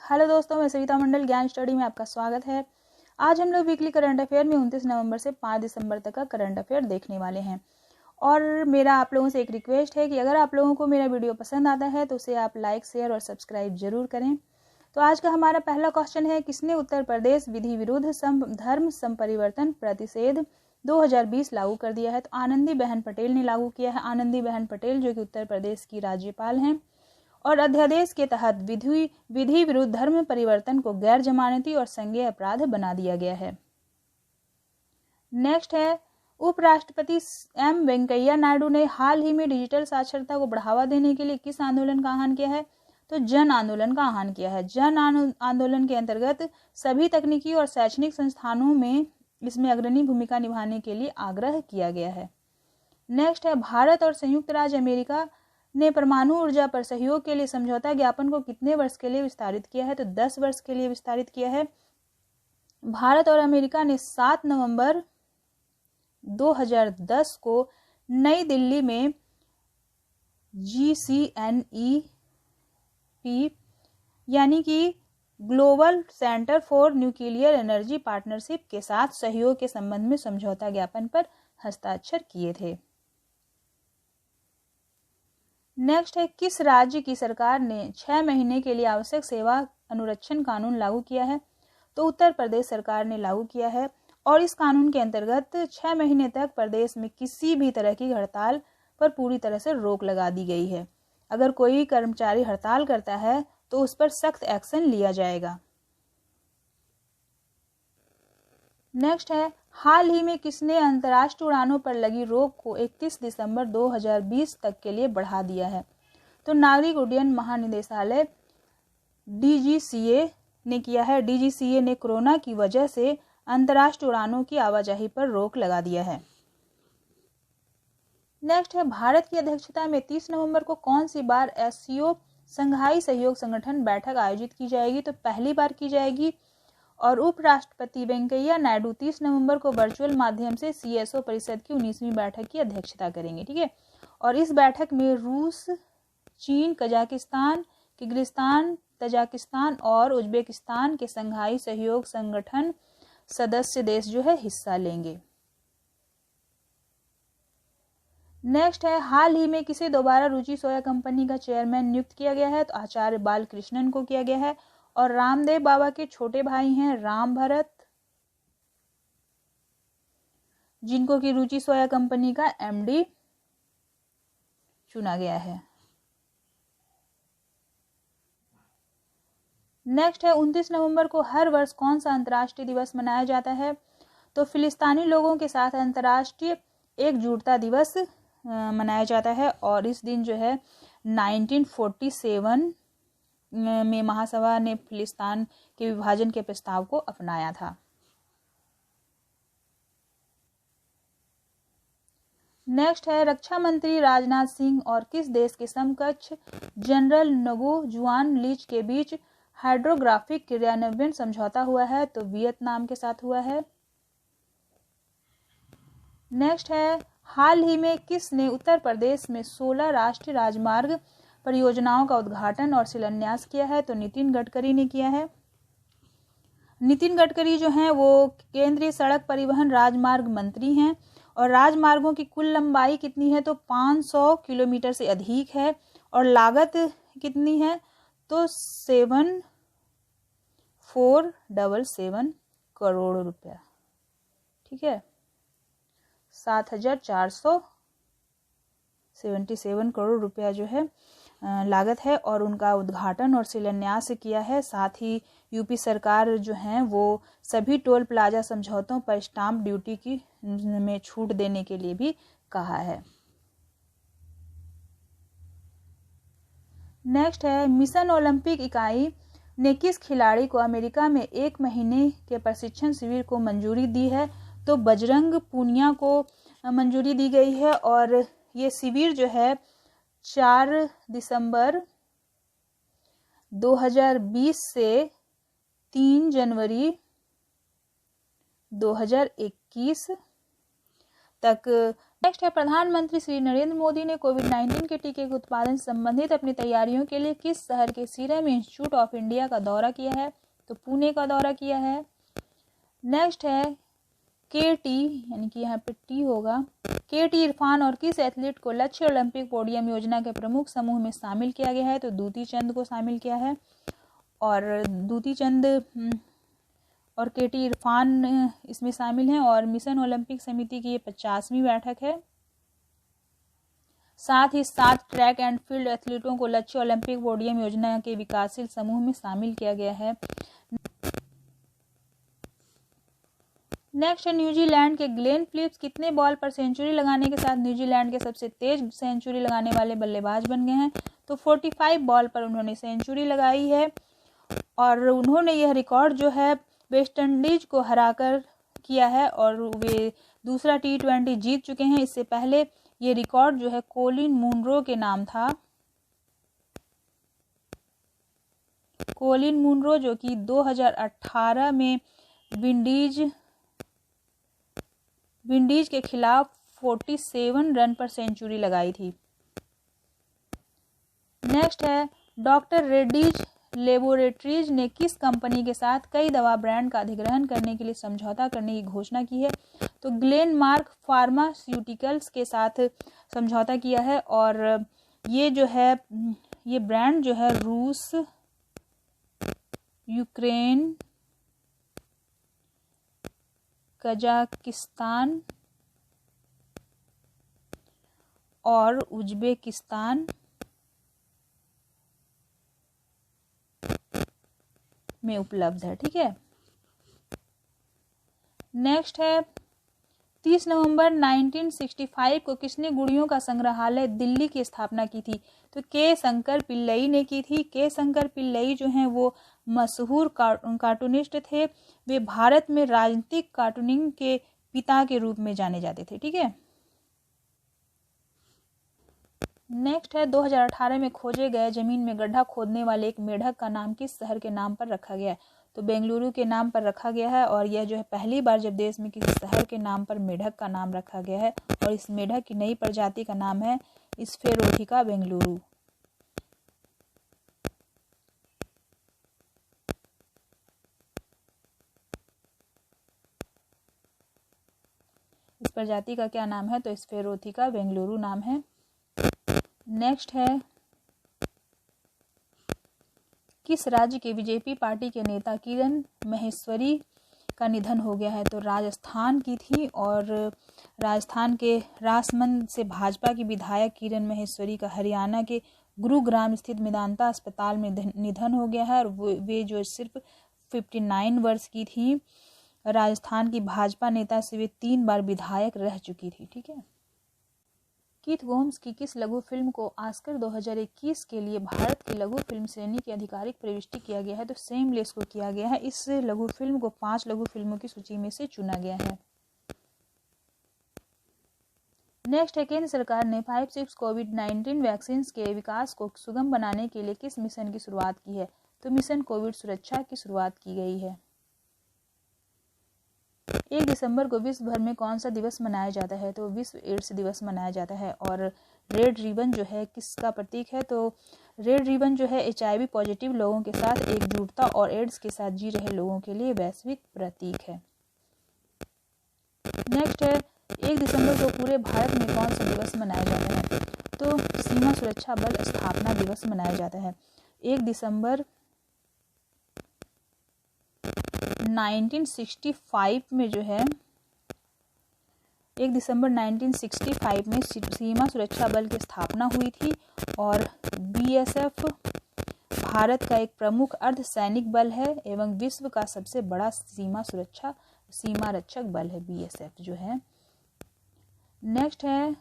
Hello दोस्तों, मैं सविता मंडल ज्ञान स्टडी में आपका स्वागत है। आज हम लोग वीकली करंट अफेयर में 29 नवंबर से 5 दिसंबर तक का करंट अफेयर देखने वाले हैं। और मेरा आप लोगों से एक रिक्वेस्ट है कि अगर आप लोगों को मेरा वीडियो पसंद आता है तो उसे आप लाइक, शेयर और सब्सक्राइब जरूर करें। तो आज का हमारा पहला क्वेश्चन है, किसने उत्तर प्रदेश विधि विरुद्ध धर्म संपरिवर्तन प्रतिषेध 2020 लागू कर दिया है? तो आनंदी बहन पटेल ने लागू किया है। आनंदी बहन पटेल जो कि उत्तर प्रदेश की राज्यपाल हैं। और अध्यादेश के तहत विधि विरुद्ध धर्म परिवर्तन को गैर जमानती और संज्ञेय अपराध बना दिया गया है। नेक्स्ट है, उपराष्ट्रपति एम वेंकैया नायडू ने हाल ही में डिजिटल साक्षरता को बढ़ावा देने के लिए किस आंदोलन का आह्वान किया है? तो जन आंदोलन का आह्वान किया है। जन आंदोलन के अंतर्गत सभी तकनीकी और शैक्षणिक संस्थानों में इसमें अग्रणी भूमिका निभाने के लिए आग्रह किया गया है। नेक्स्ट है, भारत और संयुक्त राज्य अमेरिका ने परमाणु ऊर्जा पर सहयोग के लिए समझौता ज्ञापन को कितने वर्ष के लिए विस्तारित किया है? तो 10 वर्ष के लिए विस्तारित किया है। भारत और अमेरिका ने 7 नवंबर 2010 को नई दिल्ली में GCNEP यानी कि global centre for nuclear energy partnership के साथ सहयोग के संबंध में समझौता ज्ञापन पर हस्ताक्षर किए थे। नेक्स्ट है, किस राज्य की सरकार ने 6 महीने के लिए आवश्यक सेवा अनुरक्षण कानून लागू किया है? तो उत्तर प्रदेश सरकार ने लागू किया है। और इस कानून के अंतर्गत 6 महीने तक प्रदेश में किसी भी तरह की हड़ताल पर पूरी तरह से रोक लगा दी गई है। अगर कोई कर्मचारी हड़ताल करता है तो उस पर सख्त एक्शन लिया जाएगा। नेक्स्ट है, हाल ही में किसने अंतर्राष्ट्रीय उड़ानों पर लगी रोक को 31 दिसंबर 2020 तक के लिए बढ़ा दिया है? तो नागरिक उड्डयन महानिदेशालय DGCA ने किया है। DGCA ने कोरोना की वजह से अंतर्राष्ट्रीय उड़ानों की आवाजाही पर रोक लगा दिया है। नेक्स्ट है, भारत की अध्यक्षता में 30 नवंबर को कौन सी बार SCO संघाई सहयोग संगठन बैठक आयोजित की जाएगी? तो पहली बार की जाएगी। और उपराष्ट्रपति वेंकैया नायडू 30 नवंबर को वर्चुअल माध्यम से CSO परिषद की 19वीं बैठक की अध्यक्षता करेंगे। ठीक है। और इस बैठक में रूस, चीन, कजाकिस्तान, किर्गिस्तान, तजाकिस्तान और उज्बेकिस्तान के संघाई सहयोग संगठन सदस्य देश जो है हिस्सा लेंगे। नेक्स्ट है, हाल ही में किसे दोबारा रुचि सोया कंपनी का चेयरमैन नियुक्त किया गया है? तो आचार्य बालकृष्णन को किया गया है। और रामदेव बाबा के छोटे भाई हैं राम भरत, जिनको की रुचि सोया कंपनी का MD चुना गया है। नेक्स्ट है, 29 नवंबर को हर वर्ष कौन सा अंतर्राष्ट्रीय दिवस मनाया जाता है? तो फिलिस्तीनी लोगों के साथ अंतर्राष्ट्रीय एकजुटता दिवस मनाया जाता है। और इस दिन जो है 1947 में महासभा ने फिलिस्तीन के विभाजन के प्रस्ताव को अपनाया था। नेक्स्ट है, रक्षा मंत्री राजनाथ सिंह और किस देश के समकक्ष जनरल नगो जुआन लीच के बीच हाइड्रोग्राफिक क्रियान्वयन समझौता हुआ है? तो वियतनाम के साथ हुआ है। नेक्स्ट है, हाल ही में किसने उत्तर प्रदेश में 16 राष्ट्रीय राजमार्ग परियोजनाओं का उद्घाटन और शिलान्यास किया है? तो नितिन गडकरी ने किया है। नितिन गडकरी जो हैं वो केंद्रीय सड़क परिवहन राजमार्ग मंत्री हैं। और राजमार्गों की कुल लंबाई कितनी है? तो 500 किलोमीटर से अधिक है। और लागत कितनी है? तो 7477 करोड़ रुपया। ठीक है, 7477 करोड़ रुपया जो है लागत है। और उनका उद्घाटन और शिलान्यास किया है। साथ ही यूपी सरकार जो है वो सभी टोल प्लाजा समझौतों पर स्टाम्प ड्यूटी की में छूट देने के लिए भी कहा है। नेक्स्ट है, मिशन ओलंपिक इकाई ने किस खिलाड़ी को अमेरिका में 1 महीने के प्रशिक्षण शिविर को मंजूरी दी है? तो बजरंग पूनिया को मंजूरी दी गई है। और ये शिविर जो है 4 दिसंबर 2020 से 3 जनवरी 2021 तक नेक्स्ट है, प्रधानमंत्री श्री नरेंद्र मोदी ने कोविड-19 के टीके के उत्पादन से संबंधित अपनी तैयारियों के लिए किस शहर के सीरम इंस्टीट्यूट ऑफ इंडिया का दौरा किया है? तो पुणे का दौरा किया है। नेक्स्ट है, केटी यानी कि यहाँ पे टी होगा, केटी इरफान और किस एथलीट को लक्ष्य ओलंपिक पोडियम योजना के प्रमुख समूह में शामिल किया गया है? तो दूती चंद को शामिल किया है। और दूती चंद और केटी इरफान इसमें शामिल हैं और मिशन ओलंपिक समिति की ये 50वीं बैठक है। साथ ही 7 ट्रैक एंड फील्ड एथलीटों को लक्ष्य ओलंपिक पोडियम योजना के विकासशील समूह में शामिल किया गया है। नेक्स्ट है, न्यूजीलैंड के ग्लेन फिलिप्स कितने बॉल पर सेंचुरी लगाने के साथ न्यूजीलैंड के सबसे तेज सेंचुरी लगाने वाले बल्लेबाज बन गए हैं? तो 45 बॉल पर उन्होंने सेंचुरी लगाई है और उन्होंने यह रिकॉर्ड जो है वेस्ट इंडीज को हराकर किया है और वे दूसरा T20 जीत चुके हैं। इससे पहले ये रिकॉर्ड जो है कोलिन मुनरो के नाम था। कोलिन मुनरो जो कि 2018 में विंडीज के खिलाफ 47 रन पर सेंचुरी लगाई थी। नेक्स्ट है, डॉक्टर रेड्डीज लेबोरेटरीज ने किस कंपनी के साथ कई दवा ब्रांड का अधिग्रहण करने के लिए समझौता करने की घोषणा की है? तो ग्लेनमार्क फार्मास्यूटिकल्स के साथ समझौता किया है और ये जो है ये ब्रांड जो है रूस, यूक्रेन, कजाकिस्तान और उज्बेकिस्तान में उपलब्ध है। ठीक है। नेक्स्ट है, 30 नवंबर 1965 को किसने गुड़ियों का संग्रहालय दिल्ली की स्थापना की थी? तो के शंकर पिल्लई ने की थी। के शंकर पिल्लई जो हैं वो मशहूर कार्टूनिस्ट थे। वे भारत में राजनीतिक कार्टूनिंग के पिता के रूप में जाने जाते थे। ठीक है। नेक्स्ट है, 2018 में खोजे गए जमीन में गड्ढा खोदने वाले एक मेढक का नाम किस शहर के नाम पर रखा गया है? तो बेंगलुरु के नाम पर रखा गया है और यह जो है पहली बार जब देश में किसी शहर के नाम पर मेढक का नाम रखा गया है और इस मेढक की नई प्रजाति का नाम है स्फेरोथिका बेंगलुरु। इस प्रजाति का क्या नाम है? तो स्फेरोथिका बेंगलुरु नाम है। नेक्स्ट है, किस राज्य के बीजेपी पार्टी के नेता किरण महेश्वरी का निधन हो गया है? तो राजस्थान की थी और राजस्थान के राजसमंद से भाजपा की विधायक किरण महेश्वरी का हरियाणा के गुरुग्राम स्थित मेदांता अस्पताल में निधन हो गया है और वे जो सिर्फ 59 वर्ष की थी। राजस्थान की भाजपा नेता से वे 3 बार विधायक रह चुकी थी। ठीक है। कीथ गोम्स की किस लघु फिल्म को ऑस्कर 2021 के लिए भारत की लघु फिल्म श्रेणी की आधिकारिक प्रविष्टि किया गया है? तो सेमलेस को किया गया है। इस लघु फिल्म को 5 लघु फिल्मों की सूची में से चुना गया है। नेक्स्ट है, केंद्र सरकार ने 5-6 कोविड-19 वैक्सीन के विकास को सुगम बनाने के लिए किस मिशन की शुरुआत की है? तो मिशन कोविड सुरक्षा की शुरुआत की गई है। 1 दिसंबर को विश्व भर में कौन सा दिवस मनाया जाता है? तो विश्व एड्स दिवस मनाया जाता है और रेड रिबन जो है किसका प्रतीक है? तो रेड रिबन जो है HIV पॉजिटिव लोगों के साथ एकजुटता और एड्स के साथ जी रहे लोगों के लिए वैश्विक प्रतीक है। नेक्स्ट है, 1 दिसंबर को पूरे भारत में कौन सा दिवस मनाया जाता है? तो सीमा सुरक्षा बल स्थापना दिवस मनाया जाता है। 1 दिसंबर 1965 में जो है 1 दिसंबर 1965 में सीमा सुरक्षा बल की स्थापना हुई थी और BSF भारत का एक प्रमुख अर्धसैनिक बल है एवं विश्व का सबसे बड़ा सीमा रक्षक बल है BSF जो है। नेक्स्ट है,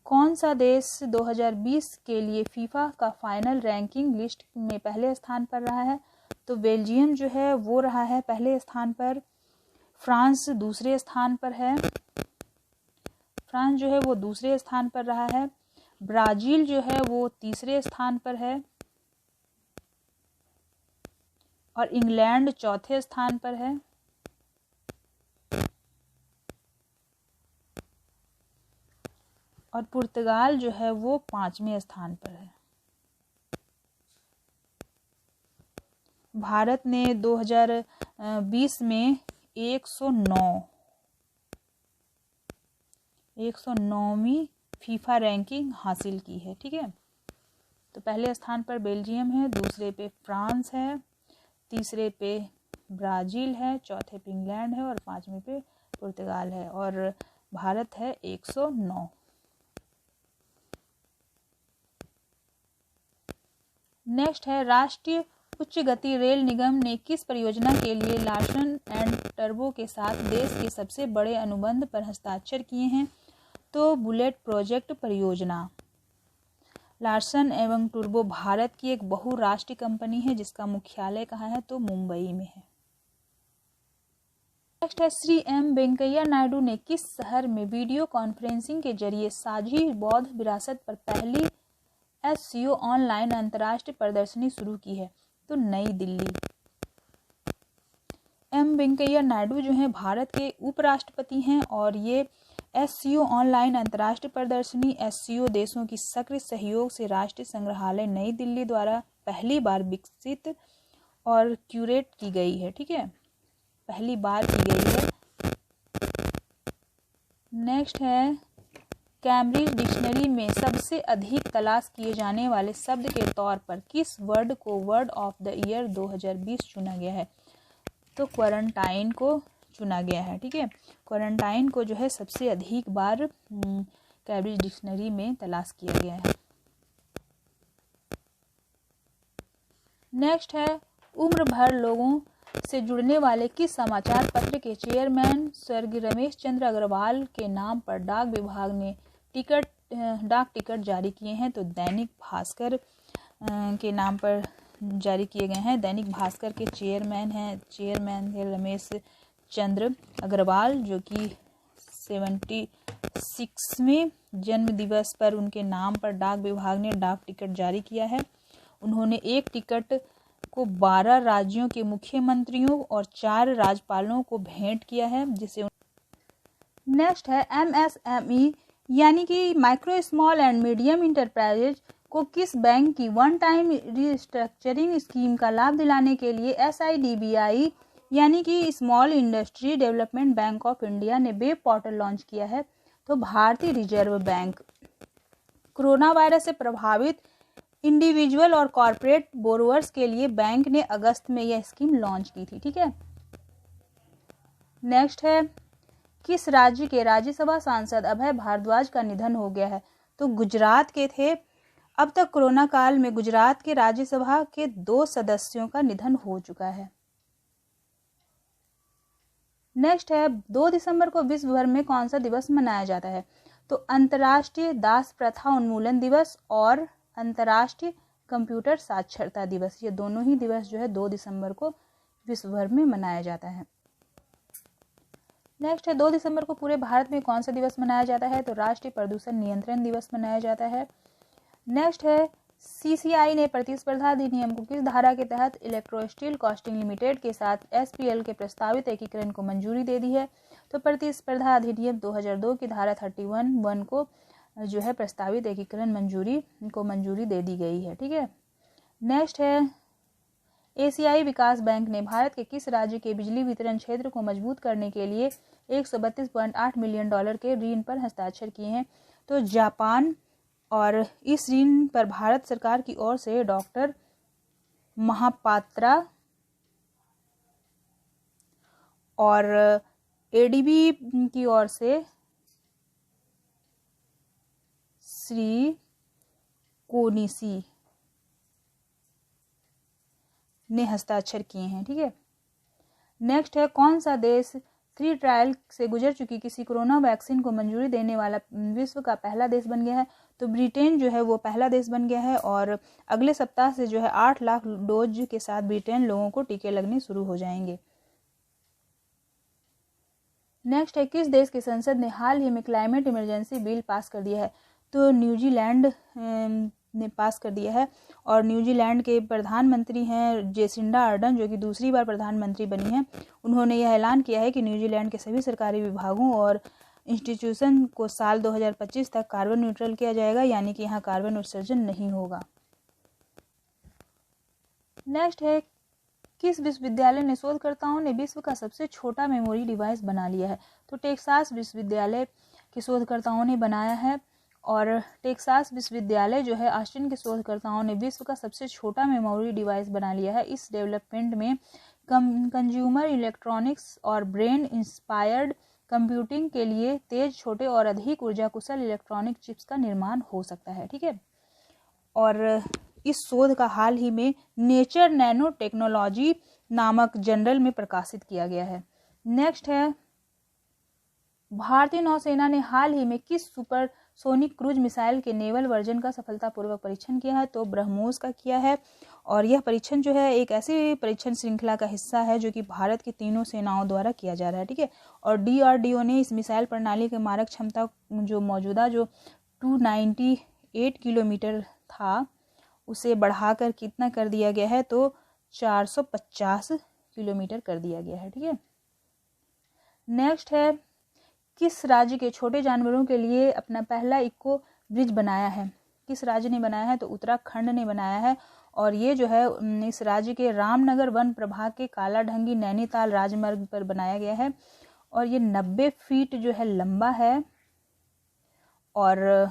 कौन सा देश 2020 के लिए फीफा का फाइनल रैंकिंग लिस्ट में पहले स्थान पर रहा है? तो बेल्जियम जो है वो रहा है पहले स्थान पर। फ्रांस दूसरे स्थान पर है। फ्रांस जो है वो दूसरे स्थान पर रहा है। ब्राजील जो है वो तीसरे स्थान पर है और इंग्लैंड चौथे स्थान पर है। और पुर्तगाल जो है वो 5वें स्थान पर है। भारत ने 2020 में 109वीं फीफा रैंकिंग हासिल की है। ठीक है, तो पहले स्थान पर बेल्जियम है, दूसरे पे फ्रांस है, तीसरे पे ब्राज़ील है, चौथे पे इंग्लैंड है और 5वें पे पुर्तगाल है और भारत है 109। नेक्स्ट है, राष्ट्रीय उच्च गति रेल निगम ने किस परियोजना के लिए लार्सन एंड टर्बो के साथ देश के सबसे बड़े अनुबंध पर हस्ताक्षर किए हैं? तो बुलेट प्रोजेक्ट परियोजना। लार्सन एवं टर्बो भारत की एक बहुराष्ट्रीय कंपनी है जिसका मुख्यालय कहाँ है? तो मुंबई में है। नेक्स्ट है, श्री एम वेंकैया नायडू ने किस शहर में वीडियो कॉन्फ्रेंसिंग के जरिए साझी बौद्ध विरासत पर पहली SCO ऑनलाइन अंतर्राष्ट्रीय प्रदर्शनी शुरू की है? तो नई दिल्ली। एम वेंकैया नायडू जो हैं भारत के उपराष्ट्रपति हैं और ये SCO ऑनलाइन अंतर्राष्ट्रीय प्रदर्शनी SCO देशों की सक्रिय सहयोग से राष्ट्रीय संग्रहालय नई दिल्ली द्वारा पहली बार विकसित और क्यूरेट की गई है। ठीक है, पहली बार की गई है। नेक्स्ट है, कैम्ब्रिज डिक्शनरी में सबसे अधिक तलाश किए जाने वाले शब्द के तौर पर किस वर्ड को वर्ड ऑफ द ईयर 2020 चुना गया है? तो क्वारंटाइन को चुना गया है। ठीक है, क्वारंटाइन को जो है सबसे अधिक बार कैम्ब्रिज डिक्शनरी में तलाश किया गया है। नेक्स्ट है, उम्र भर लोगों से जुड़ने वाले किस समाचार पत्र के चेयरमैन स्वर्गीय रमेश चंद्र अग्रवाल के नाम पर डाक विभाग ने डाक टिकट जारी किए हैं? तो दैनिक भास्कर के नाम पर जारी किए गए हैं। दैनिक भास्कर के चेयरमैन है रमेश चंद्र अग्रवाल, जो कि 76वें जन्म दिवस पर उनके नाम पर डाक विभाग ने डाक टिकट जारी किया है। उन्होंने एक टिकट को 12 राज्यों के मुख्यमंत्रियों और 4 राज्यपालों को भेंट किया है, जिसे नेक्स्ट है, MSME यानी कि micro small and medium enterprises को किस बैंक की वन टाइम रिस्ट्रक्चरिंग स्कीम का लाभ दिलाने के लिए SIDBI यानी कि small industry development bank of India ने वेब पोर्टल लॉन्च किया है? तो भारतीय रिजर्व बैंक। कोरोना वायरस से प्रभावित इंडिविजुअल और कॉर्पोरेट बोरोवर्स के लिए बैंक ने अगस्त में यह स्कीम लॉन्च की थी। ठीक है, नेक्स्ट है, किस राज्य के राज्यसभा सांसद अभय भारद्वाज का निधन हो गया है? तो गुजरात के थे। अब तक कोरोना काल में गुजरात के राज्यसभा के 2 सदस्यों का निधन हो चुका है। नेक्स्ट है, 2 दिसंबर को विश्व भर में कौन सा दिवस मनाया जाता है? तो अंतर्राष्ट्रीय दास प्रथा उन्मूलन दिवस और अंतर्राष्ट्रीय कंप्यूटर साक्षरता दिवस। ये दोनों ही दिवस जो है 2 दिसंबर को विश्व भर में मनाया जाता है। नेक्स्ट है, 2 दिसंबर को पूरे भारत में कौन सा दिवस मनाया जाता है? तो राष्ट्रीय प्रदूषण नियंत्रण दिवस मनाया जाता है। नेक्स्ट है, CCI ने प्रतिस्पर्धा अधिनियम को किस धारा के तहत इलेक्ट्रो स्टील कास्टिंग लिमिटेड के साथ SPL के प्रस्तावित एकीकरण को मंजूरी दे दी है? तो प्रतिस्पर्धा अधिनियम 2002 की धारा 31(1) को जो है प्रस्तावित एकीकरण मंजूरी दे दी गई है। ठीक है, नेक्स्ट है, एशियाई विकास बैंक ने भारत के किस राज्य के बिजली वितरण क्षेत्र को मजबूत करने के लिए $132.8 मिलियन के ऋण पर हस्ताक्षर किए हैं? तो जापान। और इस ऋण पर भारत सरकार की ओर से डॉक्टर महापात्रा और ADB की ओर से श्री कोनिसी ने हस्ताक्षर किए हैं। ठीक है, नेक्स्ट है, कौन सा देश 3 ट्रायल से गुजर चुकी किसी कोरोना वैक्सीन को मंजूरी देने वाला विश्व का पहला देश बन गया है? तो ब्रिटेन जो है वो पहला देश बन गया है और अगले सप्ताह से जो है 8 लाख डोज के साथ ब्रिटेन लोगों को टीके लगने शुरू हो जाएंगे। नेक्स्ट है, किस देश की संसद ने हाल ही में क्लाइमेट इमरजेंसी बिल पास कर दिया है? तो न्यूजीलैंड ने पास कर दिया है और न्यूजीलैंड के प्रधानमंत्री हैं जेसिंडा अर्डन, जो कि दूसरी बार प्रधानमंत्री बनी हैं। उन्होंने यह ऐलान किया है कि न्यूजीलैंड के सभी सरकारी विभागों और इंस्टीट्यूशन को साल 2025 तक कार्बन न्यूट्रल किया जाएगा, यानी कि यहाँ कार्बन उत्सर्जन नहीं होगा। नेक्स्ट है, किस विश्वविद्यालय ने शोधकर्ताओं ने विश्व का सबसे छोटा मेमोरी डिवाइस बना लिया है? तो टेक्सास विश्वविद्यालय के शोधकर्ताओं ने बनाया है। और टेक्सास विश्वविद्यालय जो है, ऑस्टिन के शोधकर्ताओं ने विश्व का सबसे छोटा मेमोरी डिवाइस बना लिया है। इस डेवलपमेंट में कंज्यूमर इलेक्ट्रॉनिक्स और ब्रेन इंस्पायर्ड कंप्यूटिंग के लिए तेज, छोटे और अधिक ऊर्जा कुशल इलेक्ट्रॉनिक चिप्स का निर्माण हो सकता है। ठीक है, और इस शोध का हाल ही में नेचर नैनो टेक्नोलॉजी नामक जर्नल में प्रकाशित किया गया है। नेक्स्ट है, भारतीय नौसेना ने हाल ही में किस सुपरसोनिक क्रूज मिसाइल के नेवल वर्जन का सफलतापूर्वक परीक्षण किया है? तो ब्रह्मोस का किया है। और यह परीक्षण जो है एक ऐसी परीक्षण श्रृंखला का हिस्सा है जो कि भारत की तीनों सेनाओं द्वारा किया जा रहा है। ठीक है, और DRDO ने इस मिसाइल प्रणाली के मारक क्षमता जो मौजूदा 298 किलोमीटर था उसे बढ़ाकर कितना कर दिया गया है? तो 450 किलोमीटर कर दिया गया है। ठीक है, नेक्स्ट है, किस राज्य के छोटे जानवरों के लिए अपना पहला इको ब्रिज बनाया है? किस राज्य ने बनाया है? तो उत्तराखंड ने बनाया है। और ये जो है इस राज्य के रामनगर वन प्रभाग के कालाढंगी नैनीताल राजमार्ग पर बनाया गया है। और ये 90 फीट जो है लंबा है और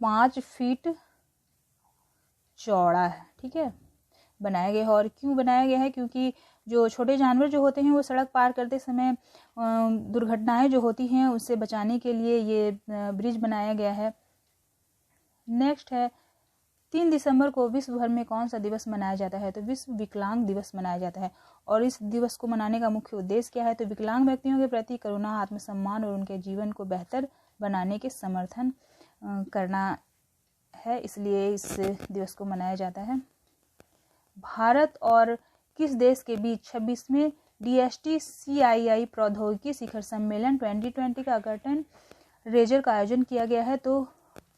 5 फीट चौड़ा है। ठीक है, बनाया गया है। और क्यों बनाया गया है? क्योंकि जो छोटे जानवर जो होते हैं वो सड़क पार करते समय दुर्घटनाएं जो होती हैं उससे बचाने के लिए ये ब्रिज बनाया गया है। नेक्स्ट है, 3 दिसंबर को विश्व भर में कौन सा दिवस मनाया जाता है? तो विश्व विकलांग दिवस मनाया जाता है। और इस दिवस को मनाने का मुख्य उद्देश्य क्या है? तो विकलांग व्यक्तियों के प्रति करुणा, आत्मसम्मान और उनके जीवन को बेहतर बनाने के समर्थन करना है, इसलिए इस दिवस को मनाया जाता है। भारत और किस देश के बीच 26वें DST CII प्रौद्योगिकी शिखर सम्मेलन 2020 का कर्टन रेजर का आयोजन किया गया है? तो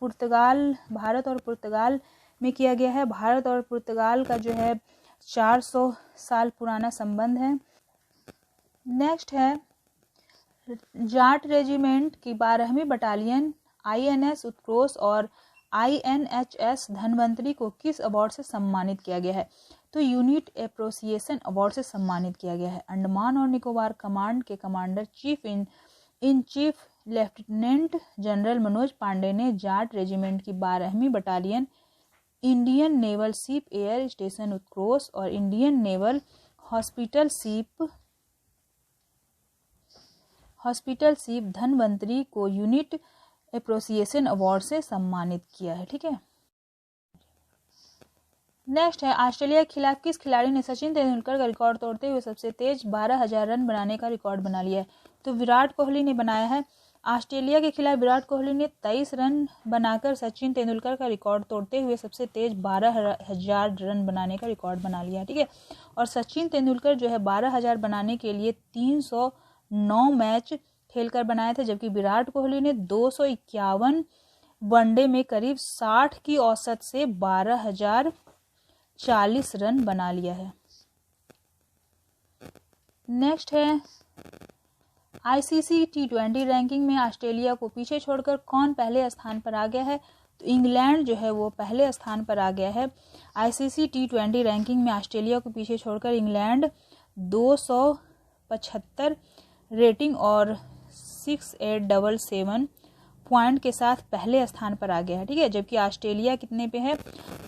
भारत और पुर्तगाल में किया गया है। भारत और पुर्तगाल का जो है 400 साल पुराना संबंध है। नेक्स्ट है, जाट रेजिमेंट की 12वीं बटालियन INS उत्कर्ष और INHS धनवंतरी को किस अवार्ड से सम्मानित किया गया है? तो यूनिट एप्रोसिएशन अवार्ड से सम्मानित किया गया है। अंडमान और निकोबार कमांड के commander in chief lieutenant general Manoj Pandey ने जाट रेजिमेंट की 12वीं battalion Indian naval ship air station Utkarsh और Indian naval hospital ship Dhanvantari को यूनिट एप्रोसिएशन अवार्ड से सम्मानित किया है। ठीक है, नेक्स्ट है, ऑस्ट्रेलिया के खिलाफ किस खिलाड़ी ने सचिन तेंदुलकर का रिकॉर्ड तोड़ते हुए सबसे तेज 12,000 रन बनाने का रिकॉर्ड बना लिया है? तो विराट कोहली ने बनाया है। ऑस्ट्रेलिया के खिलाफ विराट कोहली ने 23 रन बनाकर सचिन तेंदुलकर का रिकॉर्ड तोड़ते हुए सबसे तेज 12,000 रन बनाने का रिकॉर्ड बना लिया। ठीक है, और सचिन तेंदुलकर जो है 12,000 बनाने के लिए 309 मैच खेलकर बनाए थे, जबकि विराट कोहली ने 251 वनडे में करीब 60 की औसत से 12,040 रन बना लिया है। नेक्स्ट है, ICC T20 रैंकिंग में ऑस्ट्रेलिया को पीछे छोड़कर कौन पहले स्थान पर आ गया है? तो इंग्लैंड जो है वो पहले स्थान पर आ गया है। ICC T20 रैंकिंग में ऑस्ट्रेलिया को पीछे छोड़कर इंग्लैंड 275 रेटिंग और 6877 पॉइंट के साथ पहले स्थान पर आ गया है। ठीक है, जबकि ऑस्ट्रेलिया कितने पे है?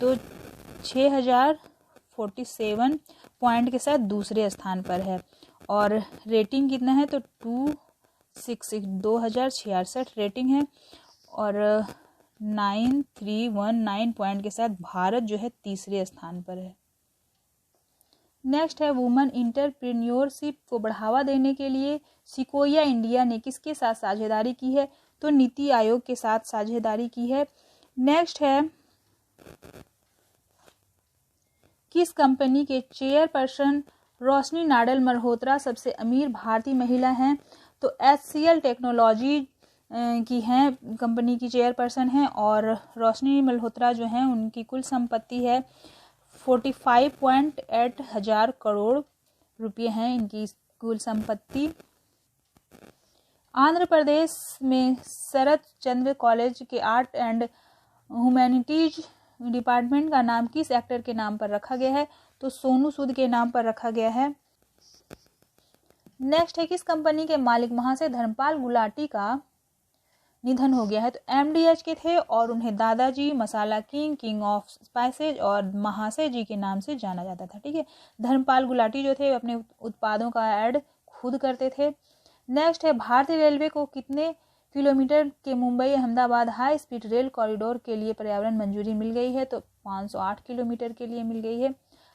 तो 6047 पॉइंट के साथ दूसरे स्थान पर है। और रेटिंग कितना है? तो 2066 रेटिंग है। और 9319 पॉइंट के साथ भारत जो है तीसरे स्थान पर है। नेक्स्ट है, वुमेन इंटरप्रेन्योरशिप को बढ़ावा देने के लिए सिकोया इंडिया ने किसके साथ साझेदारी की है? तो नीति आयोग के साथ साझेदारी की है। नेक्स्ट है, किस कंपनी के चेयरपर्सन रोशनी नाडल मल्होत्रा सबसे अमीर भारतीय महिला हैं? तो HCL टेक्नोलॉजी की हैं, कंपनी की चेयरपर्सन हैं। और रोशनी मल्होत्रा जो हैं उनकी कुल संपत्ति है 45.8 हजार करोड़ रुपये हैं इनकी कुल संपत्ति। आंध्र प्रदेश में शरत चंद्र कॉलेज के आर्ट एंड ह्यूमैनिटीज डिपार्टमेंट का नाम किस एक्टर के नाम पर रखा गया है? तो सोनू सूद के नाम पर रखा गया है। नेक्स्ट है, किस कंपनी के मालिक महाशय धर्मपाल गुलाटी का निधन हो गया है? तो MDH के थे और उन्हें दादाजी, मसाला किंग, किंग ऑफ स्पाइसेज और महाशय जी के नाम से जाना जाता था। ठीक है, धर्मपाल गुलाटी जो थे अपने उत्पादों का ऐड खुद करते थे। नेक्स्ट है, भारतीय रेलवे को कितने किलोमीटर के Mumbai Ahmedabad high speed rail corridor के लिए पर्यावरण मंजूरी मिल गई है? तो 508 किलोमीटर के लिए मिल गई है।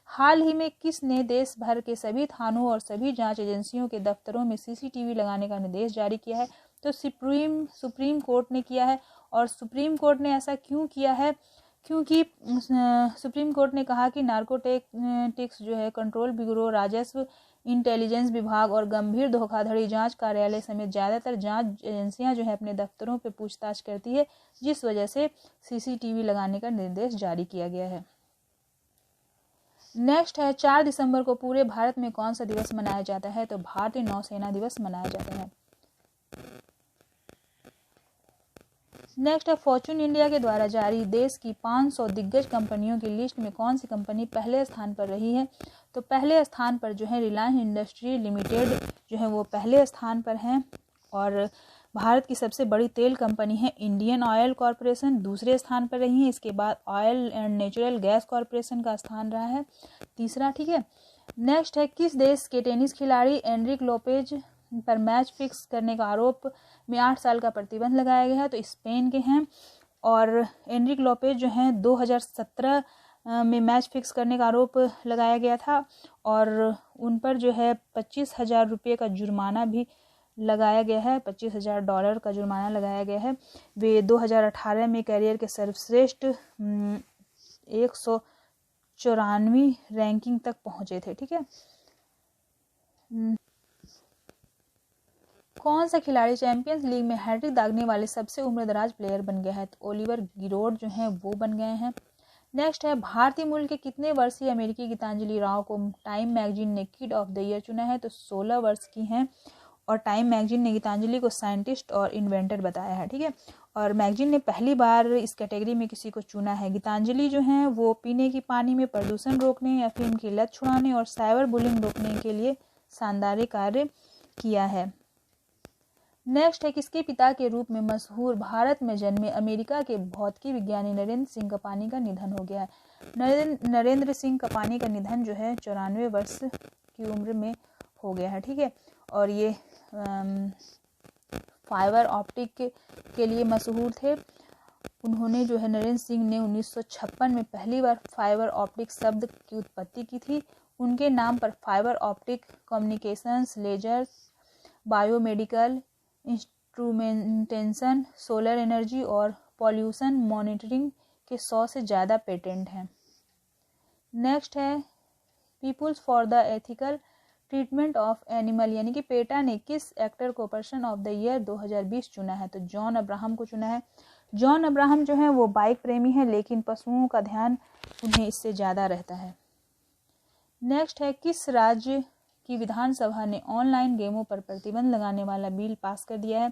हाल ही में किसने देश भर के सभी थानों और सभी जांच एजेंसियों के दफ्तरों में CCTV लगाने का निर्देश जारी किया है? तो सुप्रीम कोर्ट ने किया है। और सुप्रीम कोर्ट ने ऐसा क्यों किया है? क्योंकि सुप्रीम कोर्ट ने कहा कि नार्कोटिक्स जो है कंट्रोल ब्यूरो, राजस्व, इंटेलिजेंस विभाग और गंभीर धोखाधड़ी जांच कार्यालय समेत ज़्यादातर जांच एजेंसियां जो है अपने दफ्तरों पे पूछताछ करती है, जिस वजह से CCTV लगाने का निर्देश जारी किया गया है। नेक्स्ट है, 4 दिसंबर को पूरे भारत में कौन सा दिवस मनाया जाता है? तो भारतीय नौसेना दिवस मनाया जाता है। नेक्स्ट है, फॉर्चून इंडिया के द्वारा जारी देश की 500 दिग्गज कंपनियों की लिस्ट में कौन सी कंपनी पहले स्थान पर रही है? तो पहले स्थान पर जो है रिलायंस इंडस्ट्री लिमिटेड जो है वो पहले स्थान पर हैं। और भारत की सबसे बड़ी तेल कंपनी है इंडियन ऑयल कॉरपोरेशन, दूसरे स्थान पर रही है। इसके बाद oil and natural gas corporation का स्थान रहा है तीसरा। ठीक है, नेक्स्ट है, किस देश के टेनिस खिलाड़ी एनरिक लोपेज पर मैच फिक्स करने का आरोप में 8 साल का प्रतिबंध लगाया गया है? तो स्पेन के हैं। और एनरिक लोपेज जो हैं 2017 में मैच फिक्स करने का आरोप लगाया गया था और उन पर जो है 25,000 रुपये का जुर्माना भी लगाया गया है, $25,000 का जुर्माना लगाया गया है। वे 2018 में कैरियर के सर्वश्रेष्ठ 194वीं रैंकिंग तक पहुंचे थे। ठीक है, कौन सा खिलाड़ी चैंपियंस लीग में हैट्रिक दागने वाले सबसे उम्रदराज प्लेयर बन गया है? तो ओलिवर गिरोड जो हैं वो बन गए हैं। नेक्स्ट है, भारतीय मूल के कितने वर्षीय अमेरिकी गीतांजलि राव को टाइम मैगजीन ने किड ऑफ द ईयर चुना है? तो 16 वर्ष की हैं और टाइम मैगजीन ने गीतांजलि को साइंटिस्ट और इन्वेंटर बताया है। ठीक है, और मैगजीन ने पहली बार इस कैटेगरी में किसी को चुना है। गीतांजलि जो हैं वो पीने की पानी में प्रदूषण रोकने, अफीम की लत छुड़ाने और साइबर बुलिंग रोकने के लिए शानदार कार्य किया है। नेक्स्ट है, किसके पिता के रूप में मशहूर भारत में जन्मे अमेरिका के भौतिकी विज्ञानी नरेंद्र सिंह कपानी का निधन हो गया है? नरेंद्र सिंह कपानी का निधन जो है 94 वर्ष की उम्र में हो गया है। ठीक है, और ये फाइबर ऑप्टिक के लिए मशहूर थे। उन्होंने जो है नरेंद्र सिंह ने 1956 में पहली बार फाइबर ऑप्टिक शब्द की उत्पत्ति की थी। उनके नाम पर fibre optic communications, laser, biomedical instrumentation, solar energy और पॉल्यूशन मॉनिटरिंग के 100 से ज़्यादा पेटेंट हैं। नेक्स्ट है, peoples for the ethical treatment of animal यानी कि पेटा ने किस एक्टर को पर्सन ऑफ द ईयर 2020 चुना है? तो जॉन अब्राहम को चुना है। जॉन अब्राहम जो है वो बाइक प्रेमी है, लेकिन पशुओं का ध्यान उन्हें इससे ज़्यादा रहता है। नेक्स्ट है, किस राज्य की विधानसभा ने ऑनलाइन गेमों पर प्रतिबंध लगाने वाला बिल पास कर दिया है?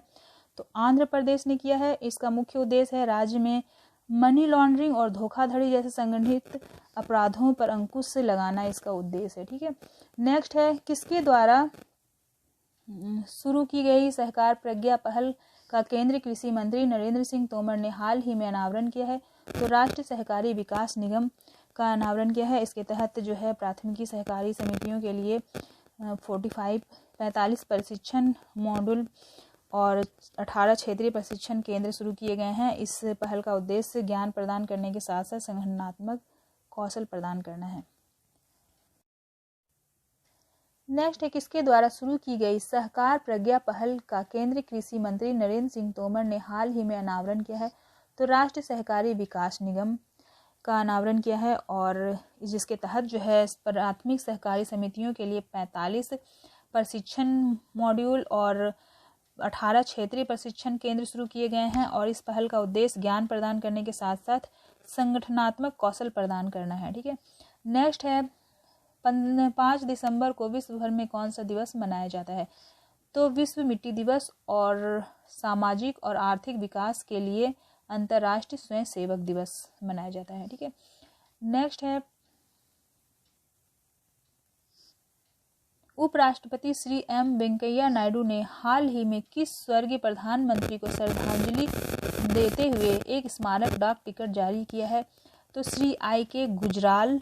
तो आंध्र प्रदेश ने किया है। इसका मुख्य उद्देश्य है राज्य में मनी लॉन्ड्रिंग और धोखाधड़ी जैसे संगठित अपराधों पर अंकुश लगाना इसका उद्देश्य है। ठीक है, नेक्स्ट है, किसके द्वारा शुरू की गई सहकार प्रज्ञा पहल का केंद्रीय कृषि मंत्री नरेंद्र सिंह तोमर ने हाल ही में अनावरण किया है? तो राष्ट्रीय सहकारी विकास निगम का अनावरण किया है। इसके तहत जो है प्राथमिकी सहकारी समितियों के लिए 45 प्रशिक्षण मॉड्यूल और 18 क्षेत्रीय प्रशिक्षण केंद्र शुरू किए गए हैं। इस पहल का उद्देश्य ज्ञान प्रदान करने के साथ साथ संगठनात्मक कौशल प्रदान करना है। नेक्स्ट है, किसके द्वारा शुरू की गई सहकार प्रज्ञा पहल का केंद्रीय कृषि मंत्री नरेंद्र सिंह तोमर ने हाल ही में अनावरण किया है? तो राष्ट्रीय सहकारी विकास निगम का अनावरण किया है और जिसके तहत जो है प्राथमिक सहकारी समितियों के लिए 45 प्रशिक्षण मॉड्यूल और 18 क्षेत्रीय प्रशिक्षण केंद्र शुरू किए गए हैं। और इस पहल का उद्देश्य ज्ञान प्रदान करने के साथ साथ संगठनात्मक कौशल प्रदान करना है। ठीक है, नेक्स्ट है, 5 दिसंबर को विश्व भर में कौन सा दिवस मनाया जाता है? तो विश्व मिट्टी दिवस और सामाजिक और आर्थिक विकास के लिए अंतर्राष्ट्रीय स्वयं सेवक दिवस मनाया जाता है। ठीक है, नेक्स्ट है उपराष्ट्रपति श्री एम वेंकैया नायडू ने हाल ही में किस स्वर्गीय प्रधानमंत्री को श्रद्धांजलि देते हुए एक स्मारक डाक टिकट जारी किया है? तो श्री I.K. गुजराल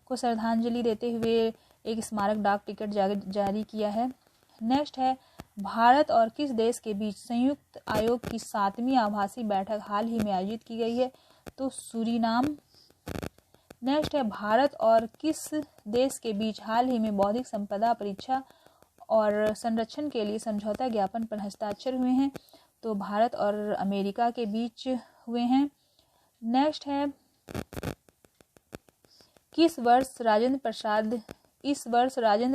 को श्रद्धांजलि देते हुए एक स्मारक डाक टिकट जारी किया है। नेक्स्ट है भारत और किस देश के बीच संयुक्त आयोग की 7वीं आभासी बैठक हाल ही में आयोजित की गई है? तो सूरीनाम। नेक्स्ट है भारत और किस देश के बीच हाल ही में बौद्धिक संपदा परीक्षा और संरक्षण के लिए समझौता ज्ञापन पर हस्ताक्षर हुए हैं? तो भारत और अमेरिका के बीच हुए हैं। नेक्स्ट है इस वर्ष राजेंद्र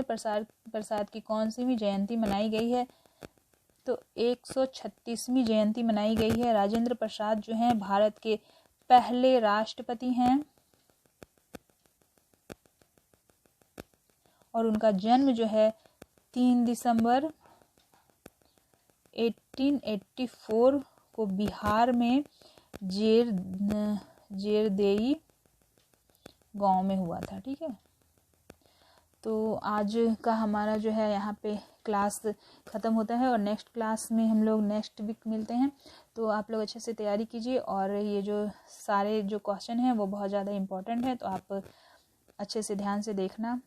प्रसाद की कौन सी जयंती मनाई गई है? तो 136वीं जयंती मनाई गई है। राजेंद्र प्रसाद जो हैं भारत के पहले राष्ट्रपति हैं और उनका जन्म जो है 3 दिसंबर 1884 को बिहार में जेरदेई गांव में हुआ था। ठीक है, तो आज का हमारा जो है यहाँ पे क्लास ख़त्म होता है और नेक्स्ट क्लास में हम लोग नेक्स्ट वीक मिलते हैं। तो आप लोग अच्छे से तैयारी कीजिए और ये जो सारे जो क्वेश्चन हैं वो बहुत ज़्यादा इम्पोर्टेंट है, तो आप अच्छे से ध्यान से देखना।